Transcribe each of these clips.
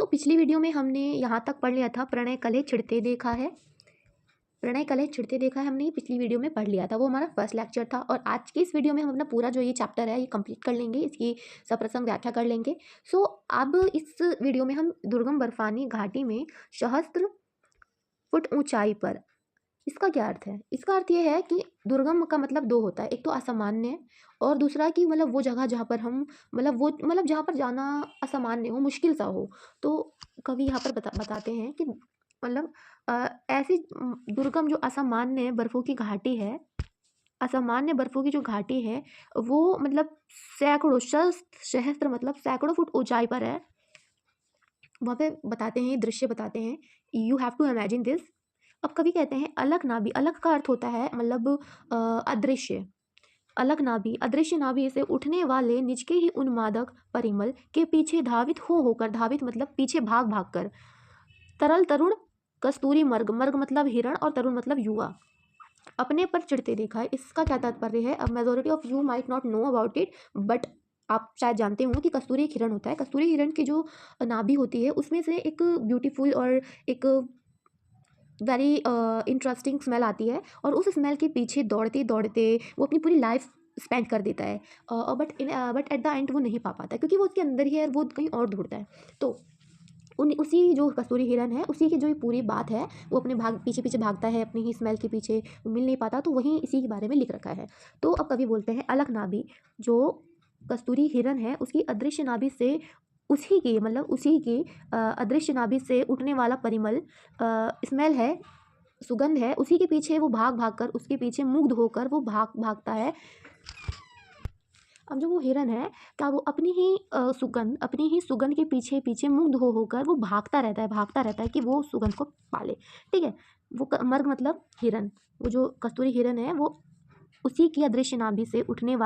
पिछली वीडियो में हमने यहाँ तक पढ़ लिया था, प्रणय कले छिड़ते देखा है। प्रणय कले छिड़ते देखा है हमने पिछली वीडियो में पढ़ लिया था, वो हमारा फर्स्ट लेक्चर था। और आज की इस वीडियो में हम अपना पूरा जो ये चैप्टर है ये कंप्लीट कर लेंगे, इसकी सप्रसंग व्याख्या कर लेंगे। अब इस वीडियो में हम दुर्गम बर्फानी घाटी में सहस्त्र फुट ऊंचाई पर, इसका क्या अर्थ है? इसका अर्थ ये है कि दुर्गम का मतलब दो होता है, एक तो असामान्य और दूसरा कि मतलब वो जगह जहाँ पर हम मतलब जहाँ पर जाना असामान्य हो, मुश्किल सा हो। तो कवि यहाँ पर बताते हैं कि मतलब ऐसी दुर्गम जो असामान्य बर्फों की घाटी है, असामान्य बर्फों की जो घाटी है वो मतलब सैकड़ों सहस्त्र मतलब सैकड़ों फुट ऊंचाई पर है। वहाँ पे बताते हैं, दृश्य बताते हैं, you have to imagine this. अब कवि कहते हैं अलग नाभि, अलग का अर्थ होता है मतलब अदृश्य। अलग नाभि, अदृश्य नाभि से उठने वाले निज के ही उन्मादक परिमल के पीछे धावित होकर, धावित मतलब पीछे भाग भाग कर, तरल तरुण कस्तूरी मर्ग, मर्ग मतलब हिरण और तरुण मतलब युवा, अपने पर चिढ़ते देखा है। इसका क्या तात्पर्य है? अब majority of you might not know about it, but आप शायद जानते हो कि कस्तूरी एक हिरण होता है। कस्तूरी हिरण की जो नाभि होती है उसमें से एक ब्यूटीफुल और एक वेरी इंटरेस्टिंग स्मेल आती है, और उस स्मेल के पीछे दौड़ते दौड़ते वो अपनी पूरी लाइफ स्पेंड कर देता है। बट एट द एंड वो नहीं पा पाता क्योंकि वो उसके अंदर ही है और वो कहीं और ढूंढता है। तो उसी जो कस्तूरी हिरण है उसी की जो ये पूरी बात है, वो अपने पीछे पीछे भागता है अपनी ही स्मेल के पीछे, मिल नहीं पाता, तो वहीं इसी के बारे में लिख रखा है। तो अब कवि बोलते हैं अलग नाभि जो कस्तूरी हिरण है उसकी अदृश्य नाभि से, उसी की मतलब उसी की अदृश्य नाभि से उठने वाला परिमल स्मेल है, सुगंध है, उसी के पीछे वो भाग भाग कर, उसके पीछे मुग्ध होकर वो भागता है। अब जो वो हिरन है क्या वो अपनी ही सुगंध के पीछे पीछे मुग्ध होकर वो भागता रहता है कि वो सुगंध को पाले। ठीक है, वो मर्ग मतलब हिरन, वो जो कस्तूरी हिरन है वो उसी के अदृश्य नाभि से उठने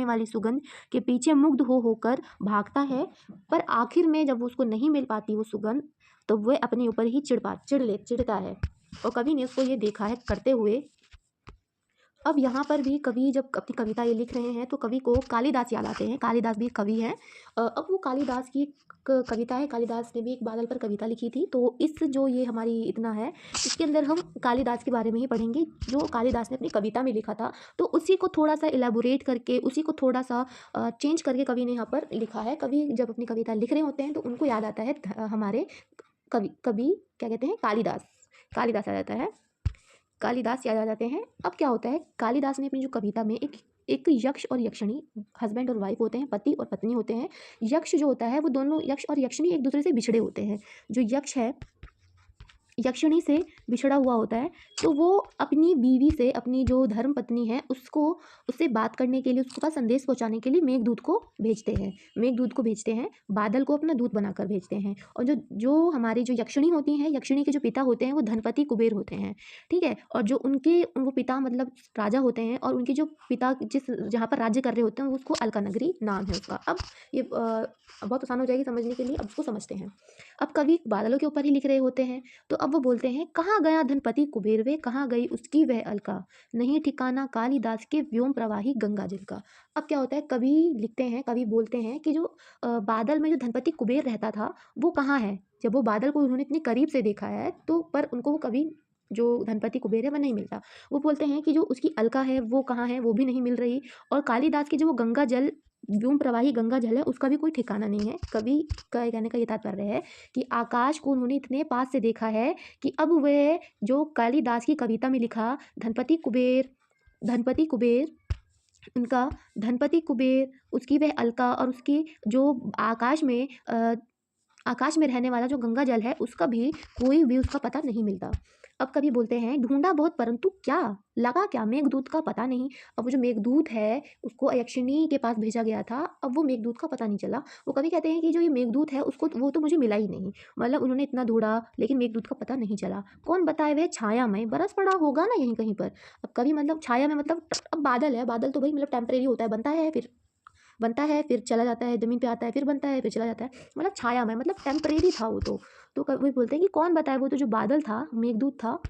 वाली सुगंध के पीछे मुग्ध होकर भागता है। पर आखिर में जब उसको नहीं मिल पाती वो सुगंध, तो वह अपने ऊपर ही चिढ़ता है। और कवि ने उसको ये देखा है करते हुए। अब यहाँ पर भी कवि जब अपनी कविता ये लिख रहे हैं तो कवि को कालिदास याद आते हैं। कालिदास भी कवि हैं। अब वो कालिदास की कविता है, कालिदास ने भी एक बादल पर कविता लिखी थी। तो इस जो ये हमारी इतना है, इसके अंदर हम कालिदास के बारे में ही पढ़ेंगे जो कालिदास ने अपनी कविता में लिखा था। तो उसी को थोड़ा सा इलेबोरेट करके, उसी को थोड़ा सा चेंज करके कवि ने यहाँ पर लिखा है। कवि जब अपनी कविता लिख रहे होते हैं तो उनको याद आता है हमारे कवि क्या कहते हैं, कालिदास आ जाता है, कालिदास याद आ जाते हैं। अब क्या होता है, कालिदास ने अपनी जो कविता में एक यक्ष और यक्षिणी, हस्बैंड और वाइफ होते हैं, पति और पत्नी होते हैं। यक्ष जो होता है वो दोनों, यक्ष और यक्षिणी एक दूसरे से बिछड़े होते हैं। जो यक्ष है यक्षिणी से बिछड़ा हुआ होता है, तो वो अपनी बीवी से, अपनी जो धर्म पत्नी है उससे बात करने के लिए, उसके पास संदेश पहुंचाने के लिए मेघदूत को भेजते हैं, बादल को अपना दूत बनाकर भेजते हैं। और जो हमारी जो यक्षिणी होती हैं, यक्षिणी के जो पिता होते हैं वो धनपति कुबेर होते हैं। ठीक है, और जो वो पिता मतलब राजा होते हैं, और उनके जो पिता जहाँ पर राज्य कर रहे होते हैं उसको अलकानगरी नाम है उसका। अब ये बहुत आसान हो जाएगी समझने के लिए, अब उसको समझते हैं। अब कवि बादलों के ऊपर ही लिख रहे होते हैं। तो अब वो बोलते हैं, कहाँ गया धनपति कुबेर वे, कहाँ गई उसकी वह अलका, नहीं ठिकाना कालिदास के व्योम प्रवाही गंगा जल का। अब क्या होता है, कवि बोलते हैं कि जो बादल में जो धनपति कुबेर रहता था वो कहाँ है। जब वो बादल को उन्होंने इतनी करीब से देखा है तो पर उनको वो कभी जो धनपति कुबेर है वह नहीं मिलता। वो बोलते हैं कि जो उसकी अलका है वो कहाँ है, वो भी नहीं मिल रही। और कालिदास की जो वो गंगा जल, व्योम प्रवाही गंगा जल है, उसका भी कोई ठिकाना नहीं है। कवि का कहने का ये तात्पर्य है कि आकाश को उन्होंने इतने पास से देखा है कि अब वह जो कालिदास की कविता में लिखा धनपति कुबेर, उनका धनपति कुबेर, उसकी वह अलका और उसकी जो आकाश में रहने वाला जो गंगा जल है उसका भी कोई भी उसका पता नहीं मिलता। अब कवि बोलते हैं, ढूंढा बहुत परंतु क्या लगा, क्या मेघदूत का पता नहीं। अब वो जो मेघदूत है उसको यक्षिणी के पास भेजा गया था, अब वो मेघदूत का पता नहीं चला। वो कवि कहते हैं कि जो ये मेघदूत है उसको वो तो मुझे मिला ही नहीं, मतलब उन्होंने इतना ढूंढा लेकिन मेघदूत का पता नहीं चला। कौन बताए वह छाया में बरस पड़ा होगा ना यहीं कहीं पर। अब कवि मतलब छाया में मतलब, अब बादल है, बादल तो भाई मतलब टेम्परेरी होता है, बनता है फिर चला जाता है, जमीन पे आता है, फिर बनता है फिर चला जाता है, मतलब छाया में मतलब टेम्परेरी था वो तो कवि बोलते हैं कि कौन बताए वो तो जो बादल था, मेघदूत था,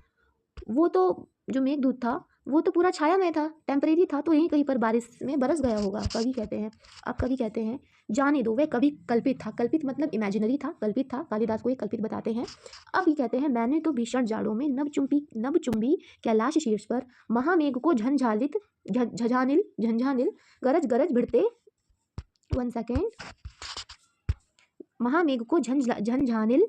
वो तो जो मेघदूत था वो तो पूरा छाया में था, टेम्परेरी था, तो यहीं कहीं पर बारिश में बरस गया होगा। कवि कहते हैं, अब कवि कहते हैं जाने दो, वह कवि कल्पित था। कल्पित मतलब इमेजिनरी था, कल्पित था, कालिदास को ये कल्पित बताते हैं। अब ये कहते हैं मैंने तो भीषण जाड़ों में नभ चुंबी कैलाश शीर्ष पर महामेघ को झंझालित झझानिल झंझानिल गरज गरज भिड़ते, 1 सेकेंड, महामेघ को झंझानिल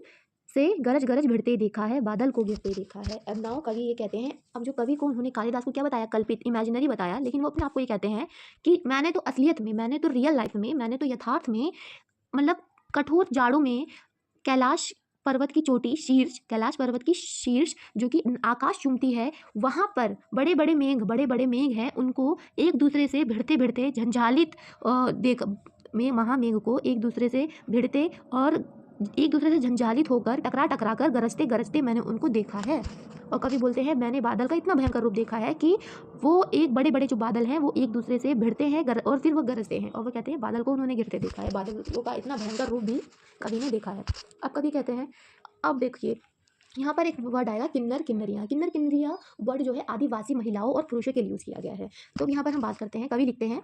से गरज गरज भिड़ते देखा है, बादल को गिरते देखा है। अब नाउ कवि ये कहते हैं, अब जो कवि को उन्होंने कालिदास को क्या बताया, कल्पित इमेजिनरी बताया, लेकिन वो अपने आप को ये कहते हैं कि मैंने तो असलियत में, मैंने तो रियल लाइफ में, मैंने तो यथार्थ में, मतलब कठोर जाड़ों में कैलाश पर्वत की चोटी शीर्ष, कैलाश पर्वत की शीर्ष जो कि आकाश चूमती है, वहाँ पर बड़े बड़े मेघ हैं, उनको एक दूसरे से भिड़ते भिड़ते झंझालित देख में महामेघ को एक दूसरे से भिड़ते और एक दूसरे से झंझालित होकर टकरा कर गरजते गरजते मैंने उनको देखा है। और कवि बोलते हैं मैंने बादल का इतना भयंकर रूप देखा है कि वो एक बड़े बड़े जो बादल हैं वो एक दूसरे से भिड़ते हैं और फिर वो गरजते हैं, और वो कहते हैं बादल को उन्होंने गिरते देखा है। बादलों का इतना भयंकर रूप भी कवि ने देखा है। अब कवि कहते हैं, अब देखिए यहाँ पर एक वर्ड आएगा किन्नर किन्नरियाँ। किन्नर किन्नरियाँ वर्ड जो है आदिवासी महिलाओं और पुरुषों के लिए यूज़ किया गया है। तो यहाँ पर हम बात करते हैं, कवि लिखते हैं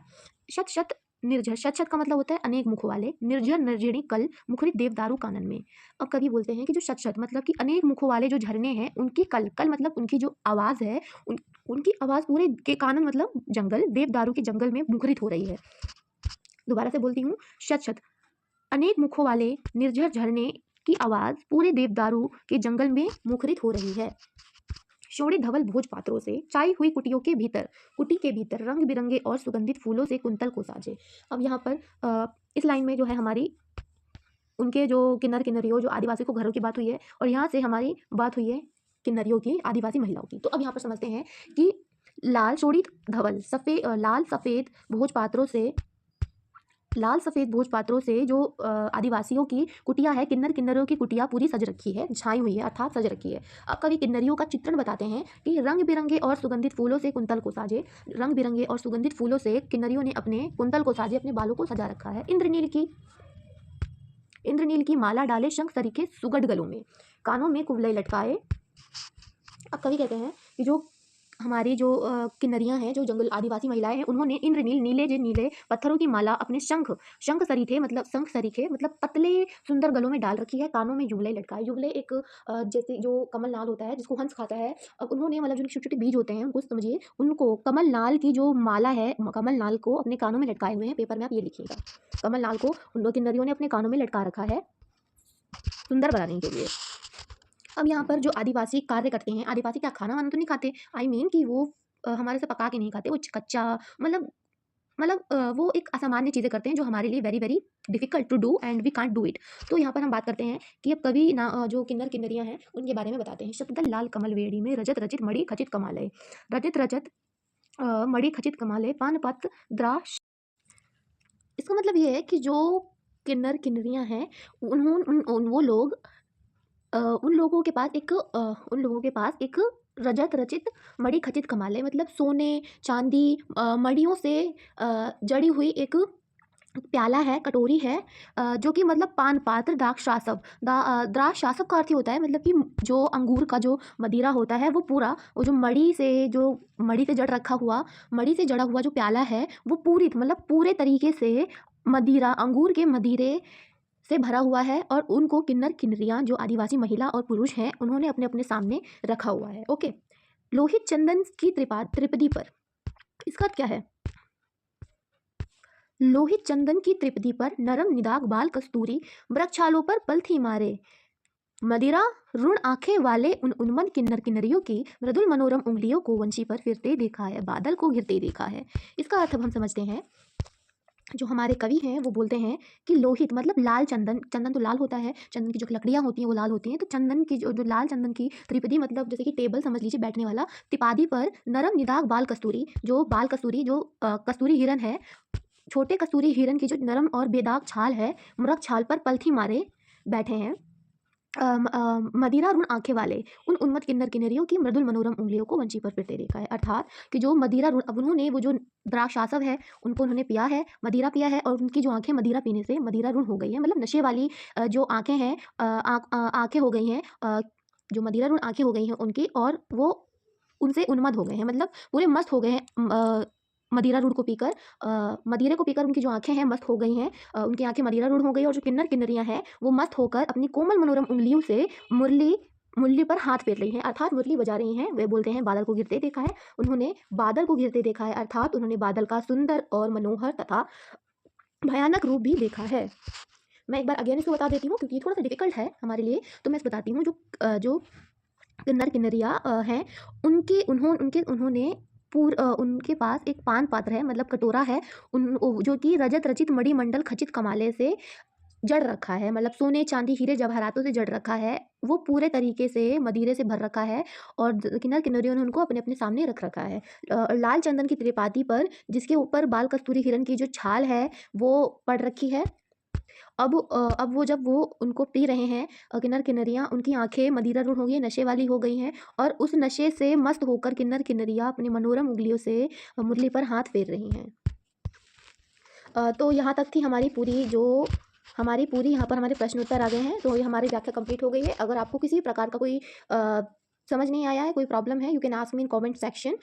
शत शत निर्झर, शत शत का मतलब होता है अनेक मुख वाले, निर्झर निर्झिणी कल मुखरित देवदारू कानन में। अब कवि बोलते हैं कि जो शत शत मतलब कि अनेक मुखों वाले जो झरने हैं, उनकी कल कल मतलब उनकी जो आवाज़ है, उनकी आवाज़ पूरे के कानन मतलब जंगल, देवदारू के जंगल में मुखरित हो रही है। दोबारा से बोलती हूँ, शत शत अनेक मुखों वाले निर्झर झरने की आवाज़ पूरे देवदारू के जंगल में मुखरित हो रही है। शोणे धवल भोज पात्रों से चाई हुई कुटियों के भीतर, कुटी के भीतर रंग बिरंगे और सुगंधित फूलों से कुंतल को साजे। अब यहाँ पर इस लाइन में जो है हमारी उनके जो किन्नर किन्नरियों जो आदिवासी को घरों की बात हुई है, और यहाँ से हमारी बात हुई है किन्नरियों की, आदिवासी महिलाओं की। तो अब यहाँ पर समझते हैं कि लाल शोणित धवल लाल सफ़ेद भोज पात्रों से जो आदिवासियों की कुटिया है, किन्नर किन्नरियों की कुटिया पूरी सज रखी है, छाई हुई है, अर्थात सज रखी है। अब कवि किन्नरियों का चित्रण बताते हैं कि रंग बिरंगे और सुगंधित फूलों से कुंतल को साजे, रंग बिरंगे और सुगंधित फूलों से किन्नरियों ने अपने कुंतल को साजे, अपने बालों को सजा रखा है। इंद्रनील की माला डाले शंख सरीखे सुगढ़ गलों में, कानों में कुवलय लटकाए। अब कवि कहते हैं कि जो हमारी जो किन्नरियाँ हैं, जो जंगल आदिवासी महिलाएं हैं, उन्होंने इंद्रनील नीले पत्थरों की माला अपने शंख सरीखे मतलब पतले सुंदर गलों में डाल रखी है, कानों में जुगले लटकाए। जुगले एक जैसे जो कमल नाल होता है जिसको हंस खाता है, अब उन्होंने मतलब जो छोटे छोटे बीज होते हैं उनको समझिए, उनको कमल नाल की जो माला है, कमल नाल को अपने कानों में लटकाए हुए हैं। पेपर में आप ये लिखिएगा, कमल नाल को उन लोग किन्नरियों ने अपने कानों में लटका रखा है सुंदर बनाने के लिए। अब यहाँ पर जो आदिवासी कार्य करते हैं, आदिवासी क्या खाना वाना तो नहीं खाते, आई मीन कि वो हमारे से पका के नहीं खाते, वो कच्चा मतलब वो एक असामान्य चीज़ें करते हैं जो हमारे लिए very very difficult to do and we can't do it. तो यहाँ पर हम बात करते हैं कि अब कवि ना जो किन्नर किन्नरियाँ हैं उनके बारे में बताते हैं। शतदल लाल कमल वेड़ी में रजत रचित मणि खचित कमालय, रजत मणि खचित कमालय पान पत द्राक्ष। इसका मतलब ये है कि जो किन्नर किन्नरियाँ हैं, उन लोगों के पास एक रजत रचित मणि खचित कमाले मतलब सोने चांदी मणियों से जड़ी हुई एक प्याला है, कटोरी है, जो कि मतलब पान पात्र द्राक्षासव द्राक्षासव का अर्थ होता है मतलब कि जो अंगूर का जो मदिरा होता है वो पूरा, वो जो मणि से जड़ा हुआ जो प्याला है वो पूरे तरीके से मदिरा, अंगूर के मदिरे से भरा हुआ है, और उनको किन्नर किन्नरियाँ जो आदिवासी महिला और पुरुष हैं उन्होंने अपने अपने सामने रखा हुआ है। ओके, लोहित चंदन की त्रिपदी पर, इसका अर्थ क्या है? लोहित चंदन की त्रिपदी पर नरम निदाग बाल कस्तूरी वृक्षालों पर पलथी मारे, मदिरा रुण आंखें वाले उन उन्मत्त किन्नर किन्नरियों की मृदुल मनोरम उंगलियों को वंशी पर फिरते देखा है, बादल को घिरते देखा है। इसका अर्थ अब हम समझते हैं। जो हमारे कवि हैं वो बोलते हैं कि लोहित मतलब लाल चंदन, चंदन तो लाल होता है, चंदन की जो लकड़ियाँ होती हैं वो लाल होती हैं, तो चंदन की जो लाल चंदन की त्रिपदी मतलब जैसे कि टेबल समझ लीजिए बैठने वाला, तिपादी पर नरम निदाग बाल कस्तूरी जो कस्तूरी हिरन है, छोटे कस्तूरी हिरन की जो नरम और बेदाग छाल है, मृग छाल पर पलथी मारे बैठे हैं, मदिरा रुण आंखें वाले उन उन्मत्त किन्नर किन्नरियों की मृदुल मनोरम उंगलियों को वंशी पर फिरते देखा है। अर्थात कि जो मदिरा रुण, अब उन्होंने वो जो द्राक्षासव है उनको उन्होंने पिया है, मदिरा पिया है, और उनकी जो आंखें मदिरा पीने से मदिरा रुण हो गई है, मतलब नशे वाली जो आंखें हैं, आंखें हो गई हैं, जो मदिरा रुण आंखें हो गई हैं उनकी, और वो उनसे उन्मत्त हो गए हैं, मतलब पूरे मस्त हो गए हैं मदिरा रूढ़ को पीकर। मदिरे को पीकर उनकी जो आँखें हैं मस्त हो गई हैं, उनकी आँखें मदिरा रूढ़ हो गई और जो किन्नर-किन्नरियाँ हैं वो मस्त होकर अपनी कोमल मनोरम उँगलियों से मुरली मुरली पर हाथ फेर रही हैं, अर्थात मुरली बजा रही हैं। वे बोलते हैं बादल को गिरते देखा है, उन्होंने बादल को गिरते देखा है, अर्थात उन्होंने बादल का सुंदर और मनोहर तथा भयानक रूप भी देखा है। मैं एक बार अगेन इसको बता देती हूँ क्योंकि ये थोड़ा-सा डिफ़िकल्ट है हमारे लिए, तो मैं इसको बताती हूँ। जो किन्नर-किन्नरियाँ हैं, उन्होंने उनके पास एक पान पात्र है, मतलब कटोरा है, जो कि रजत रचित मणिमंडल खचित कमाले से जड़ रखा है, मतलब सोने, चांदी, हीरे जवाहरातों से जड़ रखा है। वो पूरे तरीके से मदिरे से भर रखा है और किन्नर-किन्नरियों ने उनको अपने-अपने सामने रख रखा है। लाल चंदन की त्रिपाती पर जिसके ऊपर बाल कस्तूरी हिरण की जो छाल है, वो पड़ रखी है। अब वो जब वो उनको पी रहे हैं किन्नर-किन्नरियाँ, उनकी आँखें मदिरा रूढ़ हो गई हैं, नशे वाली हो गई हैं और उस नशे से मस्त होकर किन्नर-किन्नरियाँ अपनी मनोरम उँगलियों से मुरली पर हाथ फेर रही हैं। तो यहाँ तक थी हमारी पूरी यहाँ पर हमारे प्रश्न उत्तर आ गए हैं, तो ये हमारी व्याख्या कंप्लीट हो गई है। अगर आपको किसी प्रकार का कोई समझ नहीं आया है, कोई प्रॉब्लम है, you can ask me in comment section.